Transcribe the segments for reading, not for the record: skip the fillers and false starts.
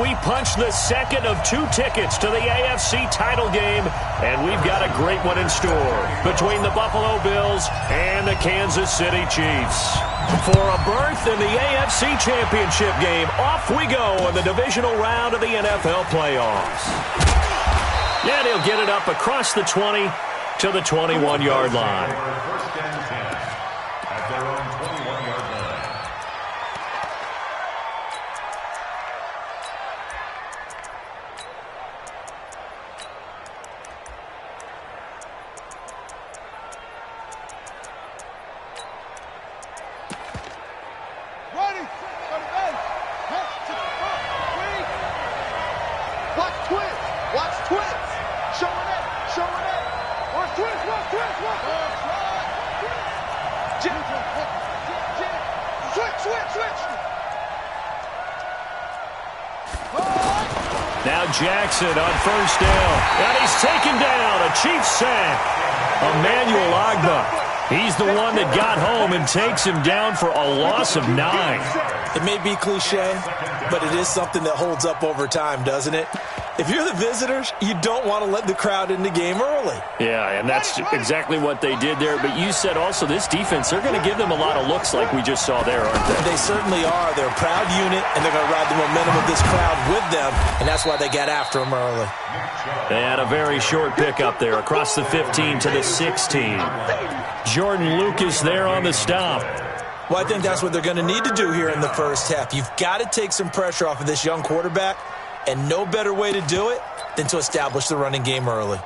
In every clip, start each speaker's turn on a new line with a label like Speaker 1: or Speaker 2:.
Speaker 1: we punch the second of 2 tickets to the AFC title game, and we've got a great one in store between the Buffalo Bills and the Kansas City Chiefs. For a berth in the AFC Championship game, off we go in the divisional round of the NFL Playoffs. And he'll get it up across the 20 to the 21-yard line.
Speaker 2: First and 10 at their own 21-yard line.
Speaker 1: Now Jackson on first down, and he's taken down. A Chiefs sack. Emmanuel Ogbah. He's the one that got home and takes him down for a loss of 9.
Speaker 3: It may be cliche, but it is something that holds up over time, doesn't it? If you're the visitors, you don't want to let the crowd in the game early.
Speaker 1: Yeah, and that's exactly what they did there. But you said also this defense, they're going to give them a lot of looks like we just saw there, aren't they?
Speaker 3: They certainly are. They're a proud unit, and they're going to ride the momentum of this crowd with them, and that's why they got after them early.
Speaker 1: They had a very short pickup there across the 15 to the 16. Jordan Lucas there on the stop.
Speaker 3: Well, I think that's what they're going to need to do here in the first half. You've got to take some pressure off of this young quarterback, and no better way to do it than to establish the running game early.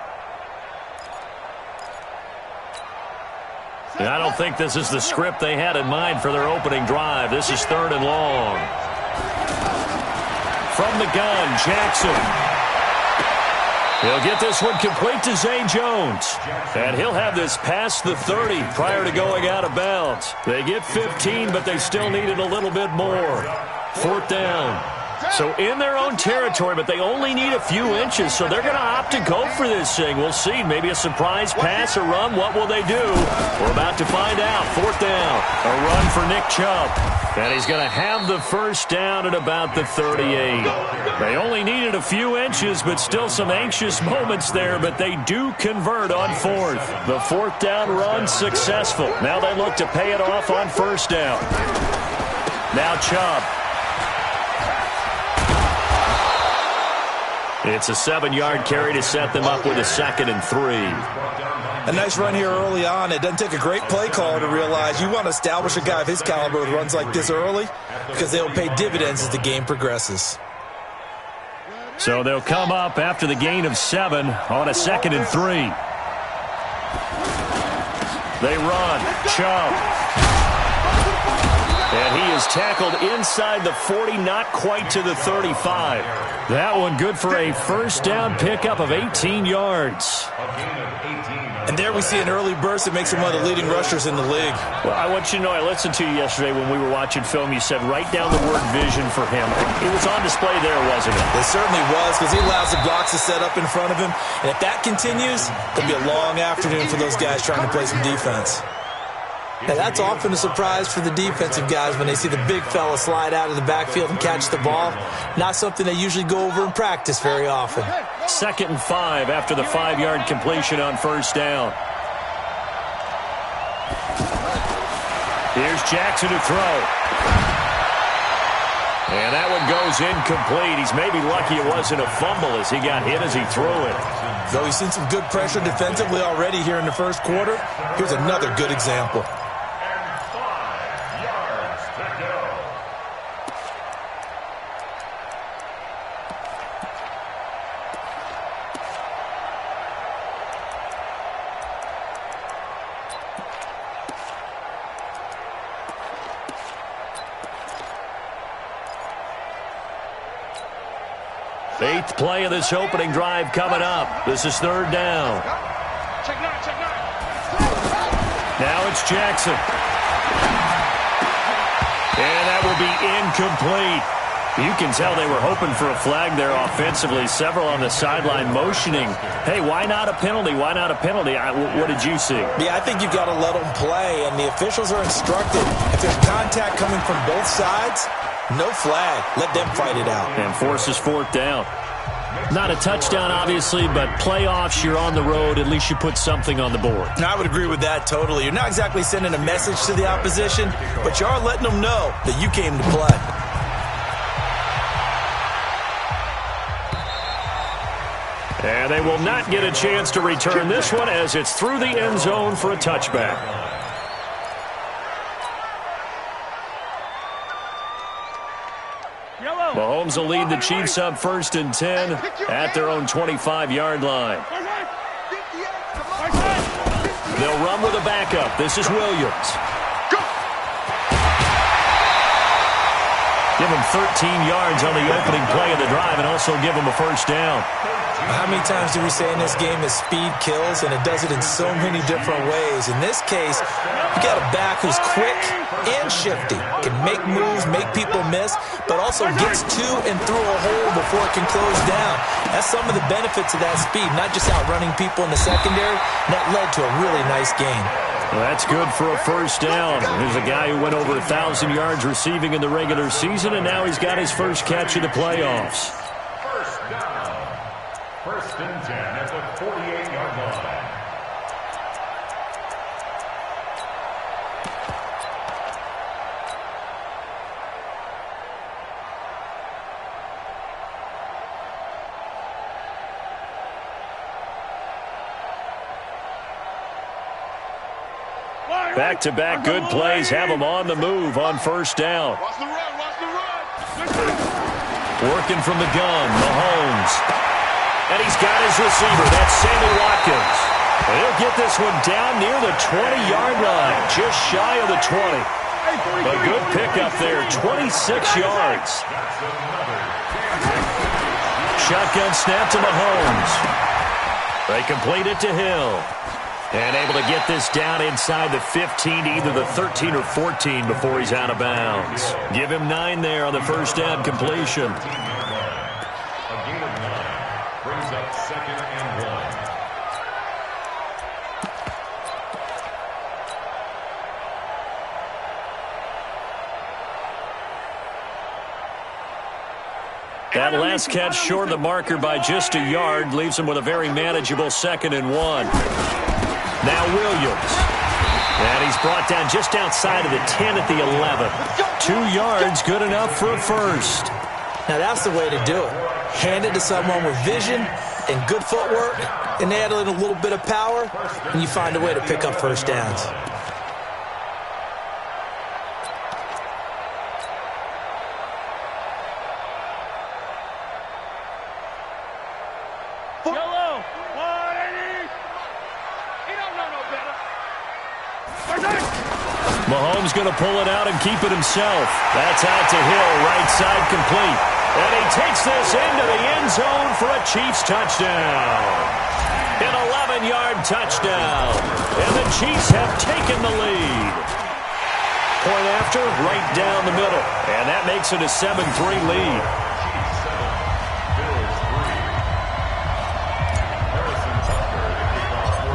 Speaker 1: And I don't think this is the script they had in mind for their opening drive. This is 3rd and long. From the gun, Jackson. He'll get this one complete to Zay Jones. And he'll have this past the 30 prior to going out of bounds. They get 15, but they still needed a little bit more. 4th down. So in their own territory, but they only need a few inches, so they're going to opt to go for this thing. We'll see. Maybe a surprise pass or run. What will they do? We're about to find out. 4th down. A run for Nick Chubb. And he's going to have the first down at about the 38. They only needed a few inches, but still some anxious moments there, but they do convert on 4th. The 4th down run successful. Now they look to pay it off on 1st down. Now Chubb. It's a 7-yard carry to set them up with a 2nd and 3.
Speaker 3: A nice run here early on. It doesn't take a great play caller to realize you want to establish a guy of his caliber with runs like this early because they'll pay dividends as the game progresses.
Speaker 1: So they'll come up after the gain of 7 on a 2nd and 3. They run. Chubb. And he is tackled inside the 40, not quite to the 35. That one good for a first down pickup of 18 yards.
Speaker 3: And there we see an early burst that makes him one of the leading rushers in the league.
Speaker 1: Well, I want you to know, I listened to you yesterday when we were watching film. You said write down the word vision for him. It was on display there, wasn't it?
Speaker 3: It certainly was, because he allows the blocks to set up in front of him. And if that continues, it'll be a long afternoon for those guys trying to play some defense. And that's often a surprise for the defensive guys when they see the big fella slide out of the backfield and catch the ball. Not something they usually go over in practice very often.
Speaker 1: 2nd and 5 after the 5-yard completion on 1st down. Here's Jackson to throw. And that one goes incomplete. He's maybe lucky it wasn't a fumble as he got hit as he threw it.
Speaker 3: Though he's seen some good pressure defensively already here in the first quarter, here's another good example.
Speaker 1: Eighth play of this opening drive coming up. This is 3rd down. Now it's Jackson. And that will be incomplete. You can tell they were hoping for a flag there offensively. Several on the sideline motioning, hey, why not a penalty? Why not a penalty? What did you see?
Speaker 3: Yeah, I think you've got to let them play, and the officials are instructed. If there's contact coming from both sides, No flag. Let them fight it out.
Speaker 1: And forces fourth down. Not a touchdown, obviously, but playoffs, you're on the road. At least you put something on the board.
Speaker 3: I would agree with that totally. You're not exactly sending a message to the opposition, but you are letting them know that you came to play.
Speaker 1: And they will not get a chance to return this one as it's through the end zone for a touchback. Mahomes will lead the Chiefs up 1st and 10 at their own 25-yard line. They'll run with a backup. This is Williams. Give him 13 yards on the opening play of the drive and also give him a first down.
Speaker 3: How many times do we say in this game that speed kills, and it does it in so many different ways? In this case, you got a back who's quick and shifty, can make moves, make people miss, but also gets to and through a hole before it can close down. That's some of the benefits of that speed, not just outrunning people in the secondary. And that led to a really nice game.
Speaker 1: Well, that's good for a first down. There's a guy who went over 1,000 yards receiving in the regular season, and now he's got his first catch of the playoffs.
Speaker 2: First down. 1st and 10 at the 48-yard line.
Speaker 1: Back-to-back good plays have him on the move on first down. Working from the gun, Mahomes. And he's got his receiver. That's Sammy Watkins. And he'll get this one down near the 20-yard line, just shy of the 20. A good pickup there, 26 yards. Shotgun snap to Mahomes. They complete it to Hill. And able to get this down inside the 15 to either the 13 or 14 before he's out of bounds. Give him 9 there on the first down completion.
Speaker 2: A gain of 9 brings up 2nd and 1.
Speaker 1: That last catch short of the marker by just a yard leaves him with a very manageable 2nd and 1. Now Williams. And he's brought down just outside of the 10 at the 11. 2 yards, good enough for a first.
Speaker 3: Now that's the way to do it. Hand it to someone with vision and good footwork, and add in a little bit of power, and you find a way to pick up first downs.
Speaker 1: Mahomes going to pull it out and keep it himself. That's out to Hill, right side complete. And he takes this into the end zone for a Chiefs touchdown. An 11-yard touchdown. And the Chiefs have taken the lead. Point after, right down the middle. And that makes it a 7-3 lead.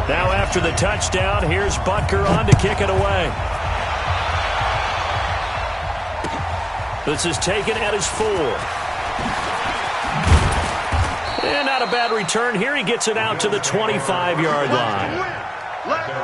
Speaker 1: Now after the touchdown, here's Butker on to kick it away. This is taken at his 4. And not a bad return here. He gets it out to the 25-yard line.
Speaker 2: Let's go.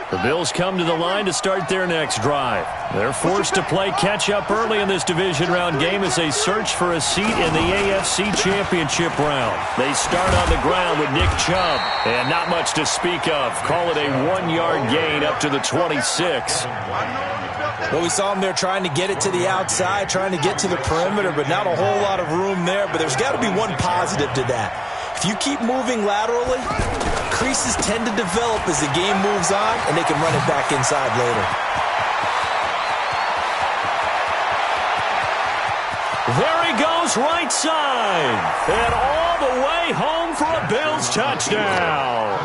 Speaker 1: The Bills come to the line to start their next drive. They're forced to play catch-up early in this division round game as they search for a seat in the AFC Championship round. They start on the ground with Nick Chubb, and not much to speak of. Call it a 1-yard gain up to the 26.
Speaker 3: Well, we saw him there trying to get it to the outside, trying to get to the perimeter, but not a whole lot of room there. But there's got to be one positive to that. If you keep moving laterally, creases tend to develop as the game moves on, and they can run it back inside later.
Speaker 1: There he goes, right side. And all the way home for a Bills touchdown.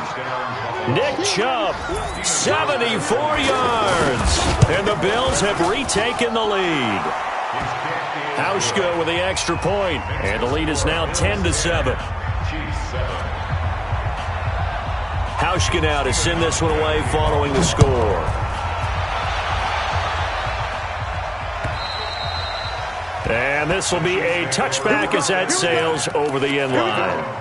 Speaker 1: Nick Chubb, 74 yards. And the Bills have retaken the lead. Hauschka with the extra point, and the lead is now 10-7. Hauschka now to send this one away following the score. And this will be a touchback as that sails over the end line.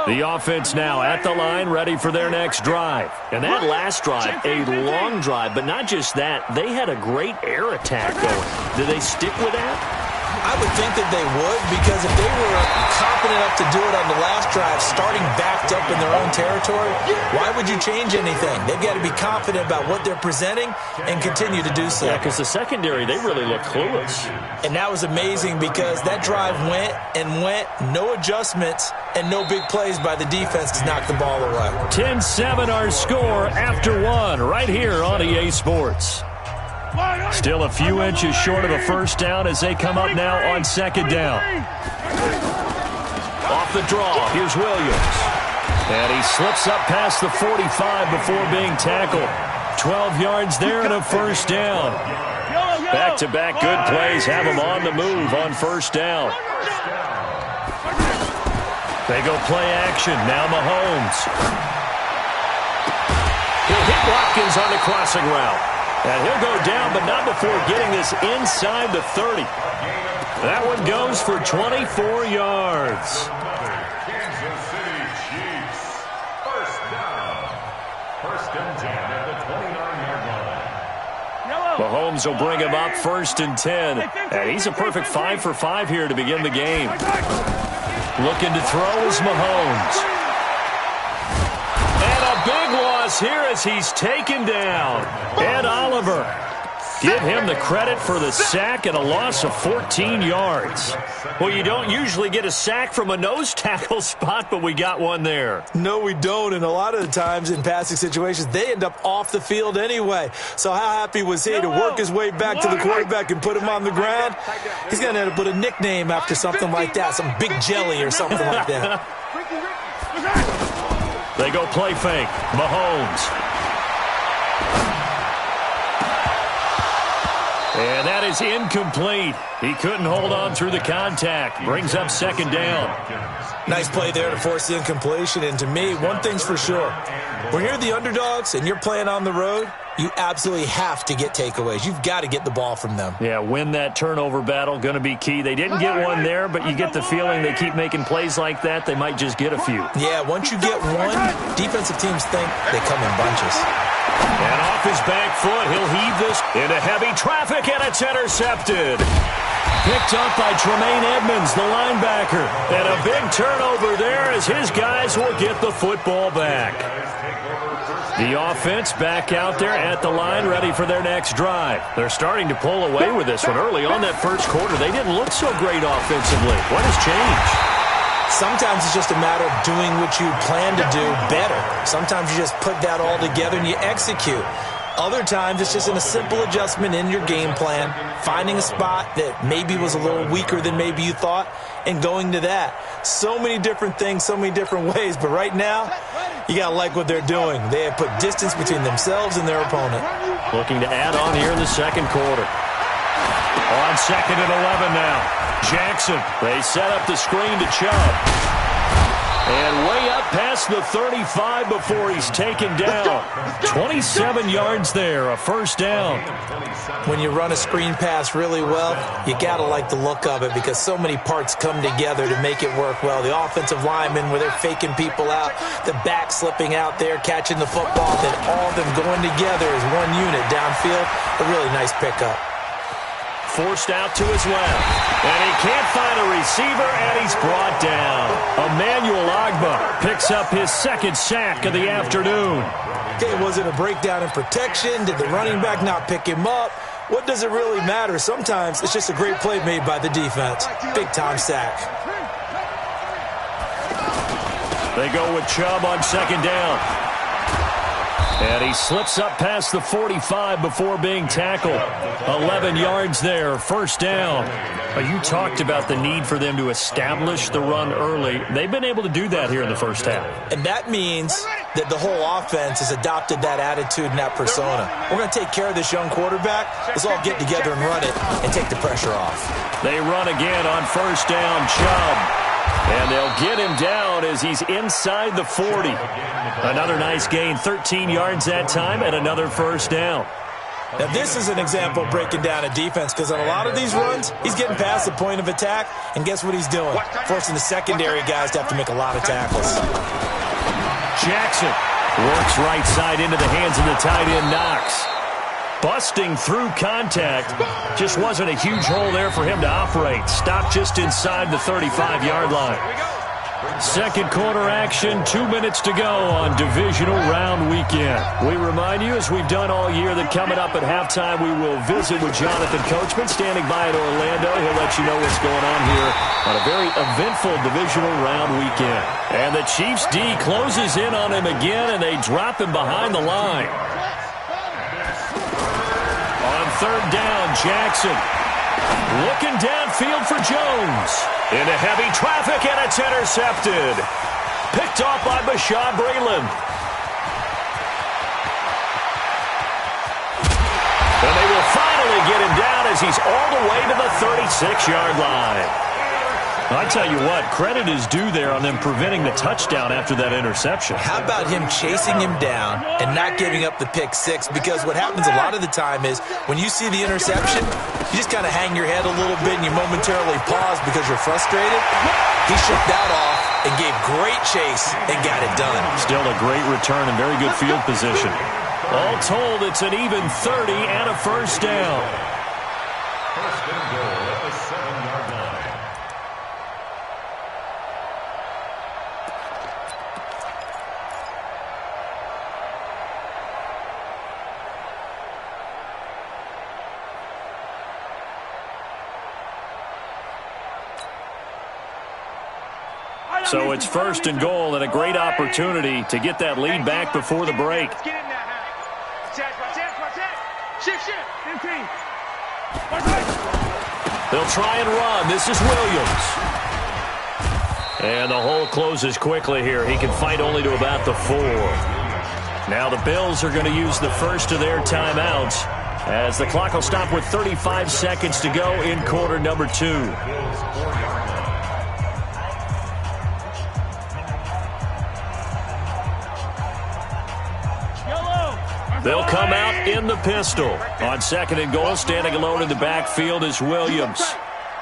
Speaker 1: The offense now at the line, ready for their next drive. And that last drive, a long drive, but not just that. They had a great air attack going. Did they stick with that?
Speaker 3: I would think that they would, because if they were confident enough to do it on the last drive, starting backed up in their own territory, why would you change anything? They've got to be confident about what they're presenting and continue to do so.
Speaker 1: Yeah, because the secondary, they really look clueless.
Speaker 3: And that was amazing because that drive went and went, no adjustments, and no big plays by the defense to knock the ball away.
Speaker 1: 10-7 our score after one right here on EA Sports. Still a few inches short of a first down as they come up now on second down. Off the draw, here's Williams. And he slips up past the 45 before being tackled. 12 yards there and a first down. Back-to-back good plays have them on the move on first down. They go play action. Now Mahomes. He'll hit Watkins on the crossing route. And he'll go down, but not before getting this inside the 30. That one goes for 24 yards.
Speaker 2: Kansas City Chiefs. First down. First and 10 at the 29-yard line.
Speaker 1: Mahomes will bring him up first and 10. And he's a perfect 5 for 5 here to begin the game. Looking to throw is Mahomes. And a big loss here as he's taken down. Ed Oliver. Give him the credit for the sack and a loss of 14 yards. Well, you don't usually get a sack from a nose tackle spot, but we got one there.
Speaker 3: No, we don't, and a lot of the times in passing situations, they end up off the field anyway. So how happy was he to work his way back to the quarterback and put him on the ground? He's going to end up with a nickname after something like that, some Big Jelly or something like that.
Speaker 1: They go play fake. Mahomes. And that is incomplete. He couldn't hold on through the contact. Brings up second down.
Speaker 3: Nice play there to force the incompletion. And to me, one thing's for sure. When you're the underdogs and you're playing on the road, you absolutely have to get takeaways. You've got to get the ball from them.
Speaker 1: Yeah, win that turnover battle. Going to be key. They didn't get one there, but you get the feeling they keep making plays like that, they might just get a few.
Speaker 3: Yeah, once you get one, defensive teams think they come in bunches.
Speaker 1: And off his back foot, he'll heave this into heavy traffic, and it's intercepted. Picked up by Tremaine Edmonds, the linebacker. And a big turnover there as his guys will get the football back. The offense back out there at the line, ready for their next drive. They're starting to pull away with this one. Early on that first quarter, they didn't look so great offensively. What has changed?
Speaker 3: Sometimes it's just a matter of doing what you plan to do better. Sometimes you just put that all together and you execute. Other times it's just in a simple adjustment in your game plan, finding a spot that maybe was a little weaker than maybe you thought, and going to that. So many different things, so many different ways, but right now, you got to like what they're doing. They have put distance between themselves and their opponent.
Speaker 1: Looking to add on here in the second quarter. On second and 11 now. Jackson, they set up the screen to Chubb. And way up past the 35 before he's taken down. 27 yards there, a first down.
Speaker 3: When you run a screen pass really well, you got to like the look of it because so many parts come together to make it work well. The offensive linemen, where they're faking people out, the back slipping out there, catching the football, then all of them going together as one unit downfield. A really nice pickup.
Speaker 1: Forced out to his left. And he can't find a receiver, and he's brought down. Emmanuel Ogbah picks up his second sack of the afternoon.
Speaker 3: Okay, was it a breakdown in protection? Did the running back not pick him up? What does it really matter? Sometimes it's just a great play made by the defense. Big-time sack.
Speaker 1: They go with Chubb on second down. And he slips up past the 45 before being tackled. 11 yards there, first down. You talked about the need for them to establish the run early. They've been able to do that here in the first half.
Speaker 3: And that means that the whole offense has adopted that attitude and that persona. We're going to take care of this young quarterback. Let's all get together and run it and take the pressure off.
Speaker 1: They run again on first down, Chubb. And they'll get him down as he's inside the 40. Another nice gain, 13 yards that time, and another first down.
Speaker 3: Now, this is an example of breaking down a defense because on a lot of these runs, he's getting past the point of attack, and guess what he's doing? Forcing the secondary guys to have to make a lot of tackles.
Speaker 1: Jackson works right side into the hands of the tight end, Knox. Busting through contact. Just wasn't a huge hole there for him to operate. Stopped just inside the 35-yard line. Second quarter action, 2 minutes to go on divisional round weekend. We remind you, as we've done all year, that coming up at halftime, we will visit with Jonathan Coachman standing by in Orlando. He'll let you know what's going on here on a very eventful divisional round weekend. And the Chiefs D closes in on him again, and they drop him behind the line. On third down, Jackson looking downfield for Jones. Into heavy traffic, and it's intercepted. Picked off by Bashaud Breeland. And they will finally get him down as he's all the way to the 36-yard line. I tell you what, credit is due there on them preventing the touchdown after that interception.
Speaker 3: How about him chasing him down and not giving up the pick six? Because what happens a lot of the time is when you see the interception, you just kind of hang your head a little bit and you momentarily pause because you're frustrated. He shook that off and gave great chase and got it done.
Speaker 1: Still a great return and very good field position. All told, it's an even 30 and a first down.
Speaker 2: First and goal at the 7-yard line.
Speaker 1: So it's first and goal and a great opportunity to get that lead back before the break. They'll try and run. This is Williams. And the hole closes quickly here. He can fight only to about the 4. Now the Bills are going to use the first of their timeouts as the clock will stop with 35 seconds to go in quarter number 2. They'll come out in the pistol. On second and goal, standing alone in the backfield is Williams.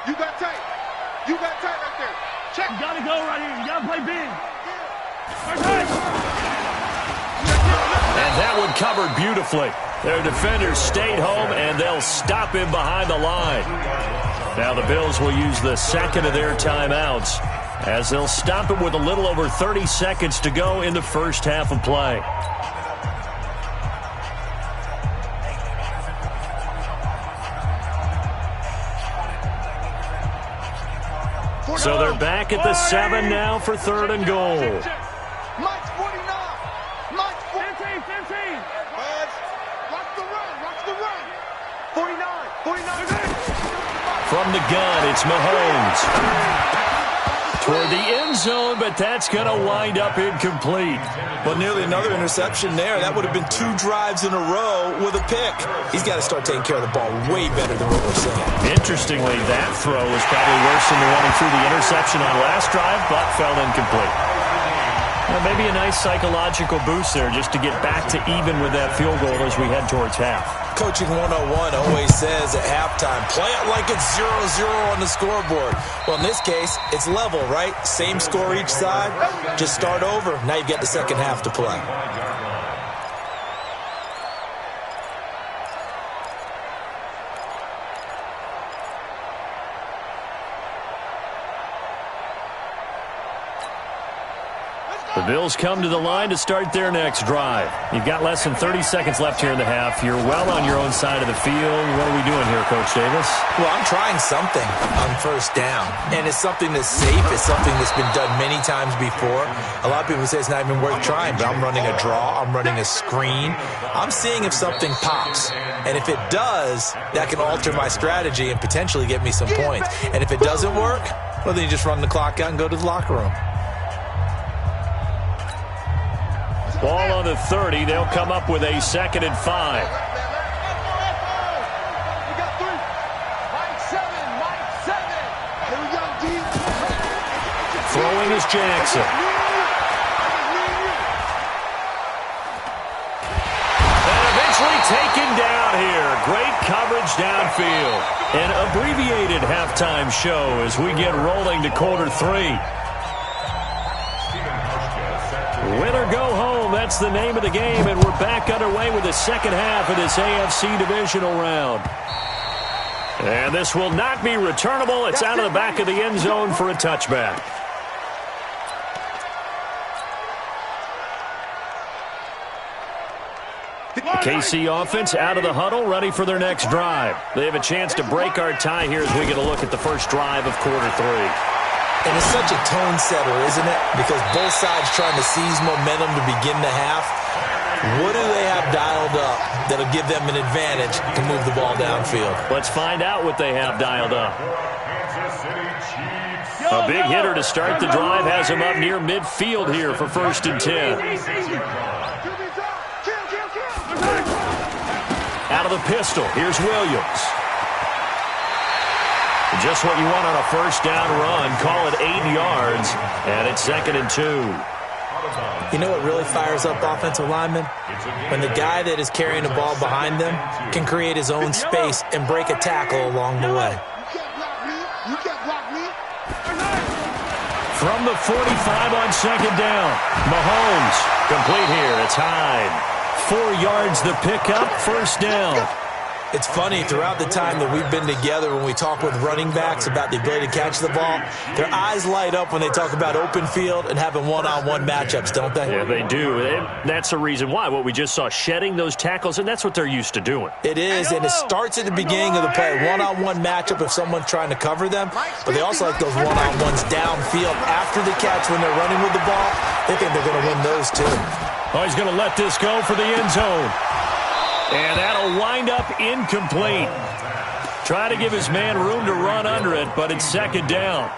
Speaker 4: You got tight. You got tight right there. Check. You got to go right here. You got to play big.
Speaker 1: And that one covered beautifully. Their defenders stayed home, and they'll stop him behind the line. Now the Bills will use the second of their timeouts as they'll stop it with a little over 30 seconds to go in the first half of play. So they're back at the 7 now for third and goal.
Speaker 4: Mike's 49. Mike's 15. Watch the run. Watch the run. 49.
Speaker 1: From the gun, it's Mahomes. Toward the end zone, but that's going to wind up incomplete.
Speaker 3: Well, nearly another interception there. That would have been 2 drives in a row with a pick. He's got to start taking care of the ball way better than what we're seeing.
Speaker 1: Interestingly, that throw was probably worse than the one he threw the interception on last drive, but fell incomplete. Well, maybe a nice psychological boost there just to get back to even with that field goal as we head towards half.
Speaker 3: Coaching 101 always says at halftime, play it like it's 0-0 on the scoreboard. Well, in this case, it's level, right? Same score each side. Just start over. Now you get the second half to play.
Speaker 4: Let's go.
Speaker 1: The Bills come to the line to start their next drive. You've got less than 30 seconds left here in the half. You're well on your own side of the field. What are we doing here, Coach Davis?
Speaker 3: Well, I'm trying something on first down, and it's something that's safe. It's something that's been done many times before. A lot of people say it's not even worth trying, but I'm running a draw. I'm running a screen. I'm seeing if something pops, and if it does, that can alter my strategy and potentially get me some points. And if it doesn't work, well, then you just run the clock out and go to the locker room.
Speaker 1: Ball on the 30. They'll come up with a 2nd and 5. Throwing is Jackson. And eventually taken down here. Great coverage downfield. An abbreviated halftime show as we get rolling to quarter 3. Win or go home, that's the name of the game, and we're back underway with the second half of this AFC divisional round. And this will not be returnable. It's out of the back of the end zone for a touchback. The KC offense out of the huddle, ready for their next drive. They have a chance to break our tie here as we get a look at the first drive of quarter 3.
Speaker 3: And it's such a tone setter, isn't it? Because both sides trying to seize momentum to begin the half. What do they have dialed up that'll give them an advantage to move the ball downfield?
Speaker 1: Let's find out what they have dialed up. A big hitter to start the drive has him up near midfield here for 1st and 10. Out of the pistol, here's Williams. Just what you want on a first down run. Call it 8 yards, and it's 2nd and 2.
Speaker 3: You know what really fires up offensive linemen? When the guy that is carrying the ball behind them can create his own space and break a tackle along the way.
Speaker 1: From the 45 on 2nd down, Mahomes complete here. It's Hyde. 4 yards the pickup, 1st down.
Speaker 3: It's funny, throughout the time that we've been together, when we talk with running backs about the ability to catch the ball, their eyes light up when they talk about open field and having one-on-one matchups, don't they?
Speaker 1: Yeah, they do. That's the reason why. What we just saw, shedding those tackles, and that's what they're used to doing.
Speaker 3: It is, and it starts at the beginning of the play. One-on-one matchup if someone's trying to cover them, but they also like those one-on-ones downfield after the catch when they're running with the ball. They think they're going to win those too.
Speaker 1: Oh, he's going to let this go for the end zone. And that'll wind up incomplete. Try to give his man room to run under it, but it's 2nd down.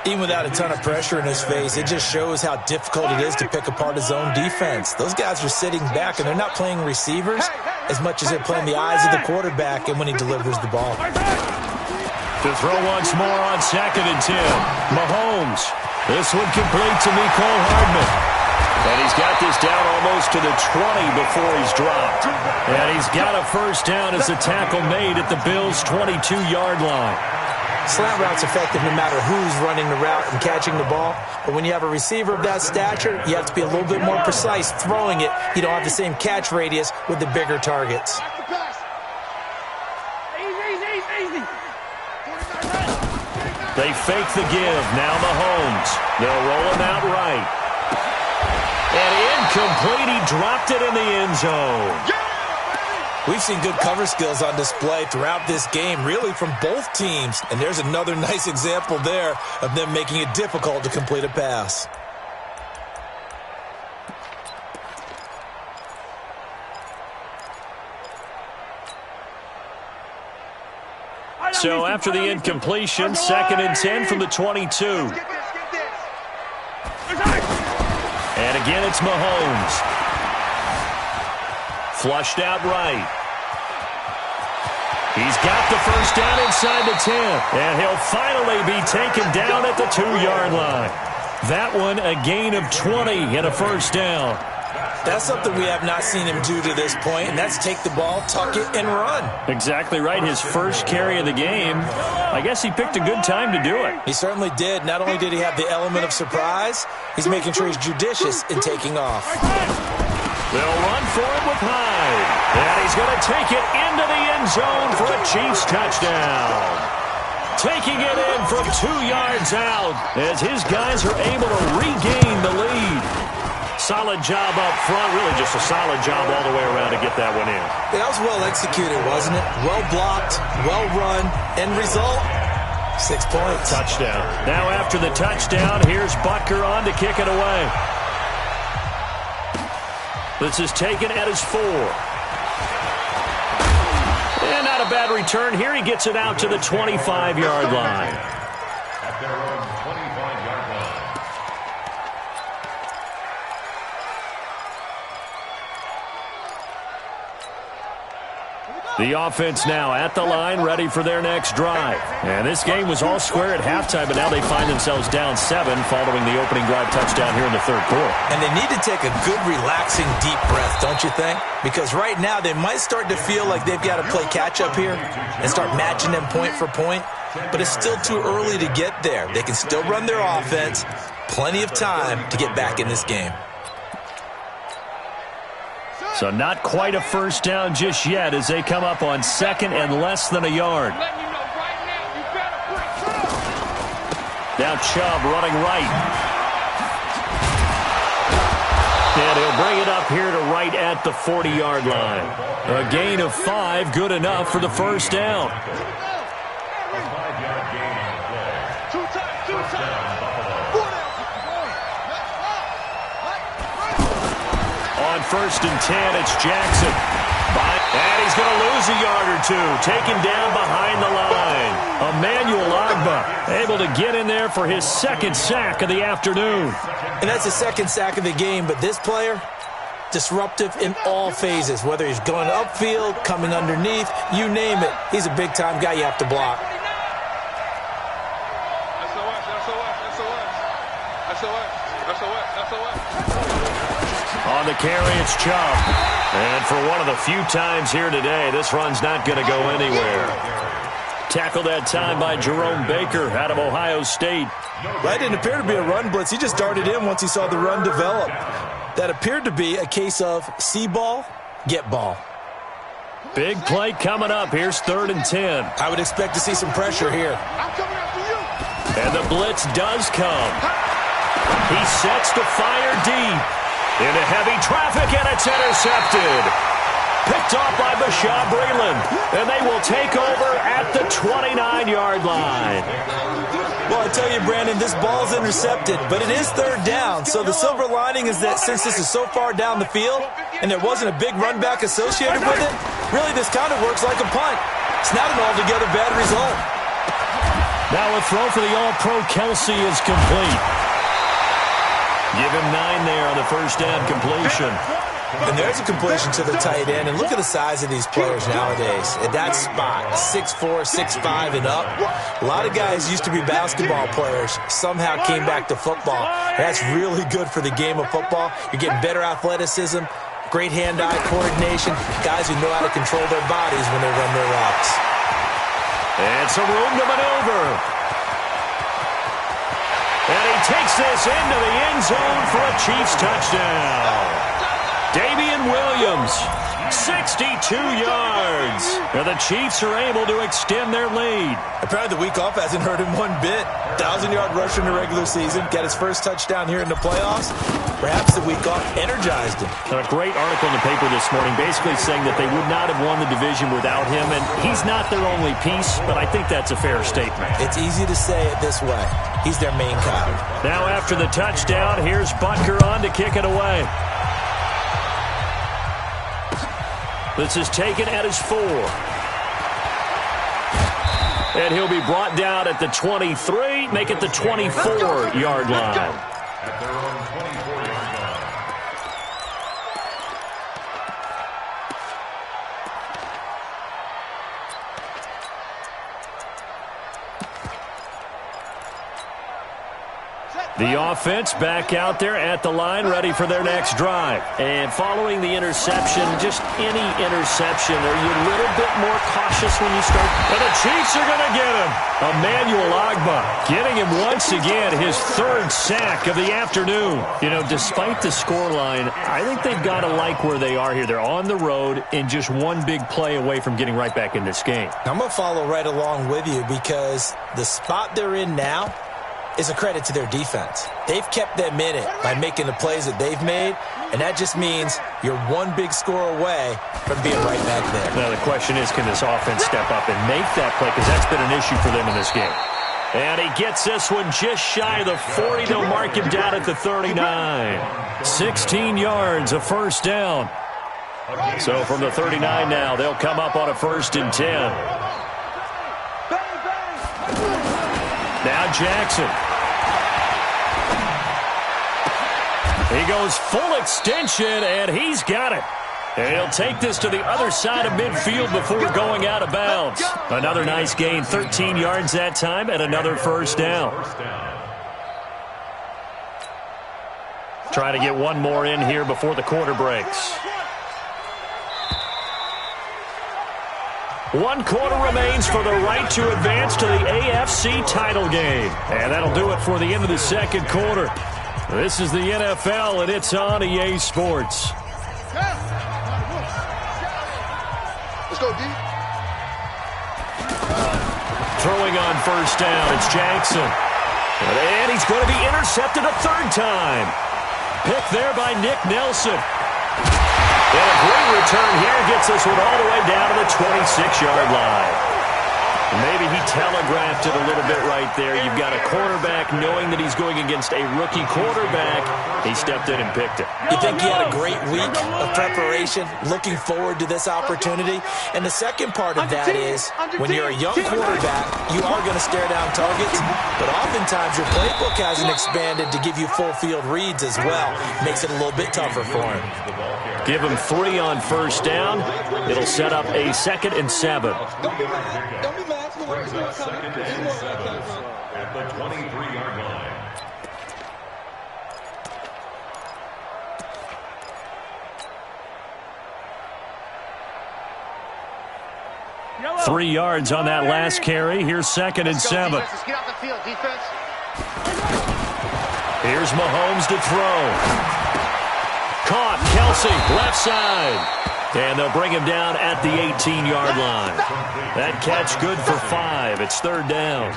Speaker 3: Even without a ton of pressure in his face, it just shows how difficult it is to pick apart his own defense. Those guys are sitting back, and they're not playing receivers as much as they're playing the eyes of the quarterback and when he delivers the ball.
Speaker 1: To throw once more on 2nd and 10. Mahomes. This one complete to Mecole Hardman. And he's got this down almost to the 20 before he's dropped. And he's got a first down as the tackle made at the Bills' 22-yard line.
Speaker 3: Slant route's effective no matter who's running the route and catching the ball. But when you have a receiver of that stature, you have to be a little bit more precise throwing it. You don't have the same catch radius with the bigger targets.
Speaker 1: They fake the give. Now Mahomes. They'll roll him out right. And incomplete. He dropped it in the end zone.
Speaker 3: We've seen good cover skills on display throughout this game, really from both teams. And there's another nice example there of them making it difficult to complete a pass.
Speaker 1: So after the incompletion, 2nd and 10 from the 22. And again, it's Mahomes. Flushed out right. He's got the first down inside the 10. And he'll finally be taken down at the 2-yard line. That one, a gain of 20 and a first down.
Speaker 3: That's something we have not seen him do to this point, and that's take the ball, tuck it, and run.
Speaker 1: Exactly right. His first carry of the game. I guess he picked a good time to do it.
Speaker 3: He certainly did. Not only did he have the element of surprise, he's making sure he's judicious in taking off.
Speaker 1: They'll run for it with Hyde. And he's going to take it into the end zone for a Chiefs touchdown. Taking it in from 2 yards out as his guys are able to regain the lead. Solid job up front, really just a solid job all the way around to get that one in.
Speaker 3: That was well executed, wasn't it? Well blocked, well run, end result, 6 points.
Speaker 1: Touchdown. Now after the touchdown, here's Butker on to kick it away. This is taken at his 4. And not a bad return here. He gets it out to the 25-yard line.
Speaker 2: At their own 25-yard line.
Speaker 1: The offense now at the line, ready for their next drive. And this game was all square at halftime, but now they find themselves down 7 following the opening drive touchdown here in the third quarter.
Speaker 3: And they need to take a good, relaxing, deep breath, don't you think? Because right now they might start to feel like they've got to play catch-up here and start matching them point for point. But it's still too early to get there. They can still run their offense. Plenty of time to get back in this game.
Speaker 1: So not quite a first down just yet as they come up on 2nd and less than a yard. Now Chubb running right. And he'll bring it up here to right at the 40-yard line. A gain of 5, good enough for the first down.
Speaker 2: A 5-yard gain on the play. Touchdown, Buffalo.
Speaker 1: On 1st and 10, it's Jackson. And he's going to lose a yard or 2. Taken down behind the line. Emmanuel Ogbah able to get in there for his 2nd sack of the afternoon.
Speaker 3: And that's the 2nd sack of the game, but this player, disruptive in all phases, whether he's going upfield, coming underneath, you name it. He's a big-time guy you have to block.
Speaker 1: On the carry, it's Chubb. And for one of the few times here today, this run's not going to go anywhere. Tackled that time by Jerome Baker out of Ohio State.
Speaker 3: That didn't appear to be a run blitz. He just darted in once he saw the run develop. That appeared to be a case of see ball, get ball.
Speaker 1: Big play coming up. Here's 3rd and 10.
Speaker 3: I would expect to see some pressure here.
Speaker 1: And the blitz does come. He sets to fire deep. Into heavy traffic, and it's intercepted. Picked off by Bashaud Breeland. And they will take over at the 29-yard line.
Speaker 3: Well, I tell you, Brandon, this ball's intercepted, but it is 3rd down. So the silver lining is that since this is so far down the field and there wasn't a big run back associated with it, really this kind of works like a punt. It's not an altogether bad result.
Speaker 1: Now a throw for the All-Pro Kelsey is complete. Give him 9 there on the first down completion.
Speaker 3: And there's a completion to the tight end. And look at the size of these players nowadays. At that spot, 6'4", 6'5", and up. A lot of guys used to be basketball players. Somehow came back to football. That's really good for the game of football. You're getting better athleticism, great hand-eye coordination, guys who know how to control their bodies when they run their routes.
Speaker 1: And some room to maneuver. And he takes this into the end zone for a Chiefs touchdown. Damian Williams, 62 yards. And the Chiefs are able to extend their lead.
Speaker 3: Apparently the week off hasn't hurt him one bit. 1,000-yard rusher in the regular season. Got his first touchdown here in the playoffs. Perhaps the week off energized him.
Speaker 1: A great article in the paper this morning basically saying that they would not have won the division without him. And he's not their only piece, but I think that's a fair statement.
Speaker 3: It's easy to say it this way. He's their main guy.
Speaker 1: Now after the touchdown, here's Butker on to kick it away. This is taken at his 4. And he'll be brought down at the 23, make it the 24-yard line.
Speaker 2: At their own 24-yard line.
Speaker 1: The offense back out there at the line, ready for their next drive. And following the interception, just any interception, are you a little bit more cautious when you start? And the Chiefs are going to get him. Emmanuel Ogbah getting him once again, his 3rd sack of the afternoon. You know, despite the scoreline, I think they've got to like where they are here. They're on the road and just one big play away from getting right back in this game.
Speaker 3: I'm going to follow right along with you because the spot they're in now, is a credit to their defense. They've kept them in it by making the plays that they've made, and that just means you're one big score away from being right back there.
Speaker 1: Now the question is, can this offense step up and make that play? Because that's been an issue for them in this game. And he gets this one just shy of the 40. They'll mark him down at the 39. 16 yards, a first down. So from the 39 now, they'll come up on a 1st and 10. Now Jackson. He goes full extension, and he's got it. And he'll take this to the other side of midfield before going out of bounds. Another nice gain, 13 yards that time, and another first down. Trying to get one more in here before the quarter breaks. 1 quarter remains for the right to advance to the AFC title game. And that'll do it for the end of the second quarter. This is the NFL, and it's on EA Sports.
Speaker 4: Let's go, D.
Speaker 1: Throwing on first down, it's Jackson. And he's going to be intercepted a 3rd time. Picked there by Nick Nelson. And a great return here gets this one all the way down to the 26-yard line. Maybe he telegraphed it a little bit right there. You've got a quarterback knowing that he's going against a rookie quarterback. He stepped in and picked it.
Speaker 3: You think he had a great week of preparation, looking forward to this opportunity? And the second part of that is, when you're a young quarterback, you are going to stare down targets, but oftentimes your playbook hasn't expanded to give you full field reads as well. Makes it a little bit tougher for him.
Speaker 1: Give him 3 on first down. It'll set up a 2nd and 7.
Speaker 4: Don't be mad.
Speaker 2: Second and 7 at the 23-yard line.
Speaker 1: Yellow. 3 yards on that last carry. Here's 2nd and 7.
Speaker 4: Let's get off the field, defense.
Speaker 1: Here's Mahomes to throw. Caught, Kelsey, left side. And they'll bring him down at the 18-yard line. That catch good for 5. It's 3rd down.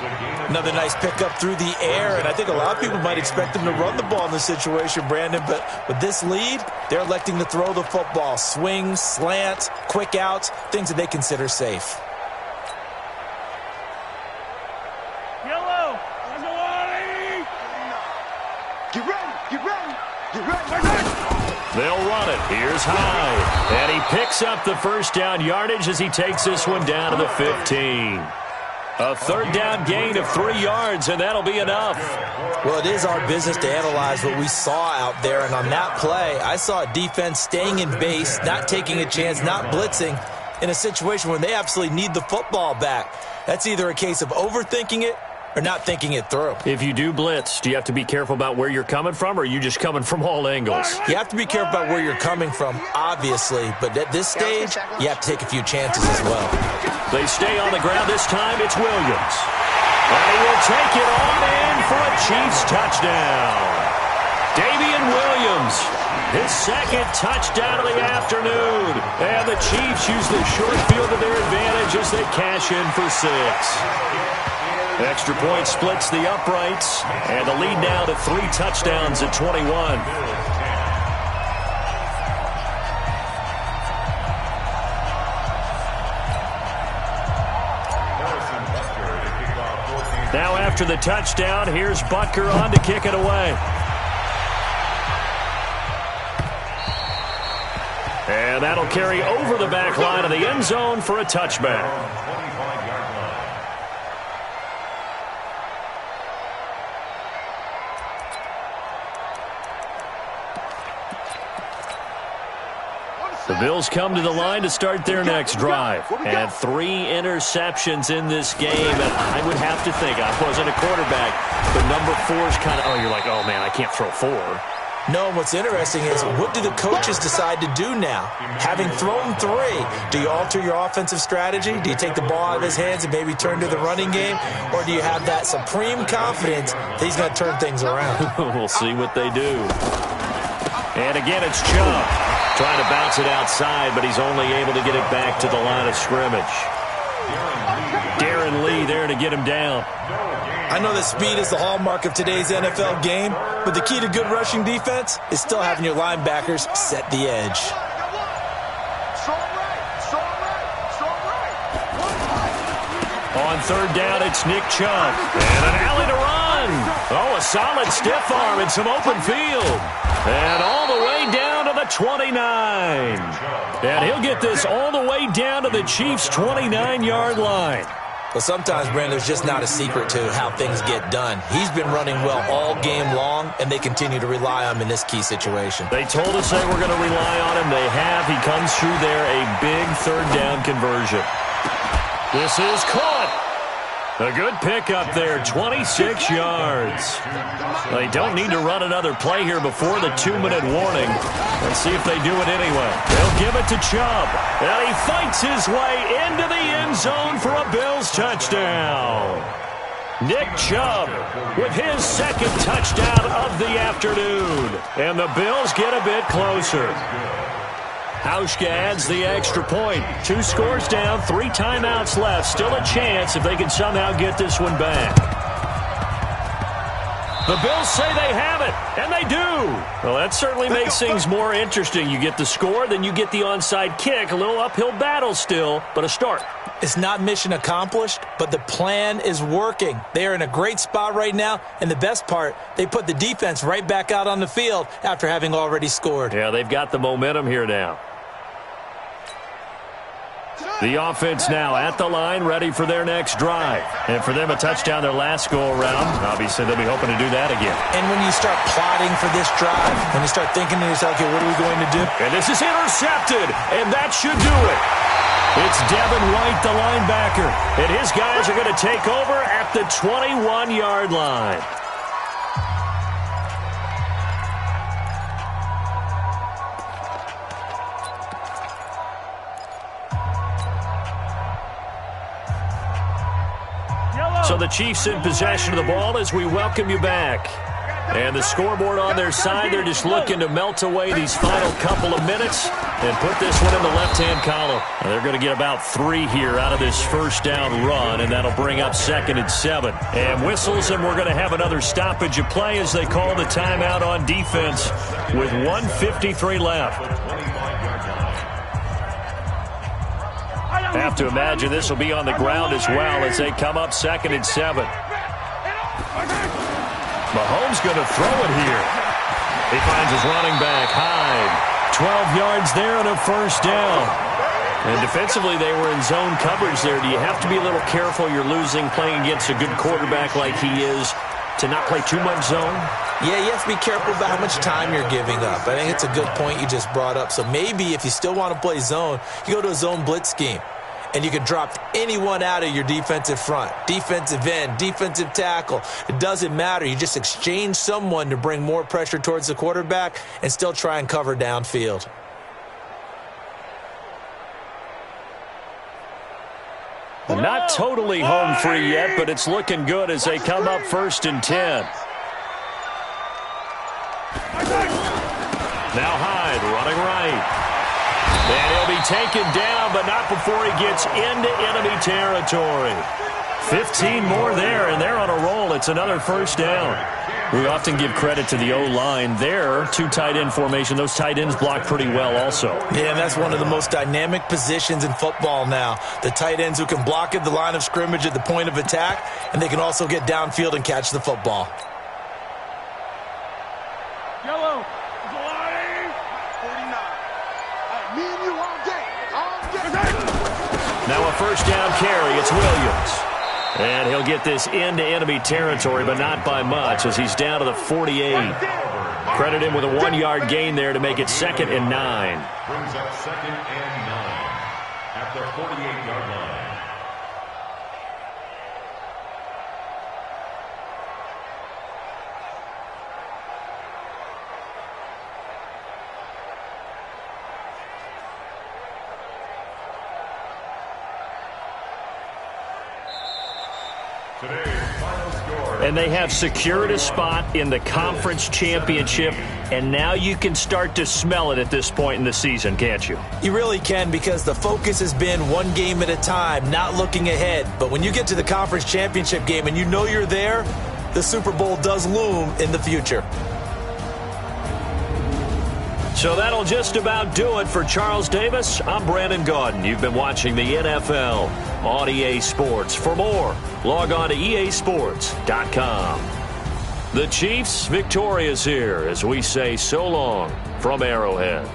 Speaker 3: Another nice pickup through the air, and I think a lot of people might expect him to run the ball in this situation, Brandon, but with this lead, they're electing to throw the football. Swings, slants, quick outs, things that they consider safe.
Speaker 4: Yellow. Get ready.
Speaker 1: They'll run it. Here's Hyde. And he picks up the first down yardage as he takes this one down to the 15. A 3rd down gain of 3 yards, and that'll be enough.
Speaker 3: Well, it is our business to analyze what we saw out there, and on that play, I saw a defense staying in base, not taking a chance, not blitzing, in a situation where they absolutely need the football back. That's either a case of overthinking it or not thinking it through.
Speaker 1: If you do blitz, do you have to be careful about where you're coming from, or are you just coming from all angles?
Speaker 3: You have to be careful about where you're coming from, obviously, but at this stage, you have to take a few chances as well.
Speaker 1: They stay on the ground this time. It's Williams. And he will take it on in for a Chiefs touchdown. Damian Williams, his 2nd touchdown of the afternoon. And the Chiefs use the short field to their advantage as they cash in for 6. Extra point splits the uprights, and the lead now to 3 touchdowns at 21. Now after the touchdown, here's Butker on to kick it away. And that'll carry over the back line of the end zone for a touchback. The Bills come to the line to start their next drive. And 3 interceptions in this game. And I would have to think, I wasn't a quarterback, but number 4 is kind of, you're like, oh, man, I can't throw 4.
Speaker 3: No, and what's interesting is, what do the coaches decide to do now? Having thrown 3, do you alter your offensive strategy? Do you take the ball out of his hands and maybe turn to the running game? Or do you have that supreme confidence that he's going to turn things around?
Speaker 1: We'll see what they do. And again, it's Chubb. Trying to bounce it outside, but he's only able to get it back to the line of scrimmage. Darren Lee there to get him down.
Speaker 3: I know that speed is the hallmark of today's NFL game, but the key to good rushing defense is still having your linebackers set the edge.
Speaker 1: On third down, it's Nick Chubb. And an alley to run. Oh, a solid stiff arm and some open field. And all the way down to the 29. And he'll get this all the way down to the Chiefs' 29-yard line.
Speaker 3: Well, sometimes, Brandon, there's just not a secret to how things get done. He's been running well all game long, and they continue to rely on him in this key situation.
Speaker 1: They told us they were going to rely on him. They have. He comes through there, a big third down conversion. This is caught. A good pickup there, 26 yards. They don't need to run another play here before the 2-minute warning. Let's see if they do it anyway. They'll give it to Chubb. And he fights his way into the end zone for a Bills touchdown. Nick Chubb with his second touchdown of the afternoon. And the Bills get a bit closer. Hauschka adds the extra point. 2 scores down, 3 timeouts left. Still a chance if they can somehow get this one back. The Bills say they have it, and they do. Well, that certainly makes things more interesting. You get the score, then you get the onside kick. A little uphill battle still, but a start.
Speaker 3: It's not mission accomplished, but the plan is working. They are in a great spot right now, and the best part, they put the defense right back out on the field after having already scored.
Speaker 1: Yeah, they've got the momentum here now. The offense now at the line, ready for their next drive. And for them, a touchdown their last go-around. Obviously, they'll be hoping to do that again.
Speaker 3: And when you start plotting for this drive, when you start thinking to yourself, okay, what are we going to do?
Speaker 1: And this is intercepted, and that should do it. It's Devin White, the linebacker. And his guys are going to take over at the 21-yard line. So the Chiefs in possession of the ball as we welcome you back. And the scoreboard on their side, they're just looking to melt away these final couple of minutes and put this one in the left-hand column. Now they're going to get about 3 here out of this first down run, and that'll bring up 2nd and 7. And whistles, and we're going to have another stoppage of play as they call the timeout on defense with 1:53 left. Have to imagine this will be on the ground as well as they come up 2nd and 7. Mahomes going to throw it here. He finds his running back, Hyde. 12 yards there and a first down. And defensively, they were in zone coverage there. Do you have to be a little careful? You're losing playing against a good quarterback like he is to not play too much zone?
Speaker 3: Yeah, you have to be careful about how much time you're giving up. I think it's a good point you just brought up. So maybe if you still want to play zone, you go to a zone blitz scheme. And you can drop anyone out of your defensive front, defensive end, defensive tackle. It doesn't matter. You just exchange someone to bring more pressure towards the quarterback and still try and cover downfield.
Speaker 1: Not totally home free yet, but it's looking good as they come up 1st and 10. Now Hyde running right. And he'll be taken down, but not before he gets into enemy territory. 15 more there, and they're on a roll. It's another first down. We often give credit to the O-line there. 2 tight end formation. Those tight ends block pretty well also.
Speaker 3: Yeah, and that's one of the most dynamic positions in football now. The tight ends who can block at the line of scrimmage at the point of attack, and they can also get downfield and catch the football.
Speaker 4: Yellow. 49. Me and you all day.
Speaker 1: Now a first down carry. It's Williams. And he'll get this into enemy territory, but not by much as he's down to the 48. Credit him with a 1-yard gain there to make it 2nd and 9.
Speaker 2: Brings up 2nd and 9 at the 48-yard line. Today's
Speaker 1: And they have secured a spot in the conference championship, and now you can start to smell it at this point in the season, can't you?
Speaker 3: You really can, because the focus has been one game at a time, not looking ahead. But when you get to the conference championship game and you know you're there, the Super Bowl does loom in the future.
Speaker 1: So that'll just about do it for Charles Davis. I'm Brandon Gaudin. You've been watching the NFL on EA Sports. For more, log on to easports.com. The Chiefs victorious here as we say so long from Arrowhead.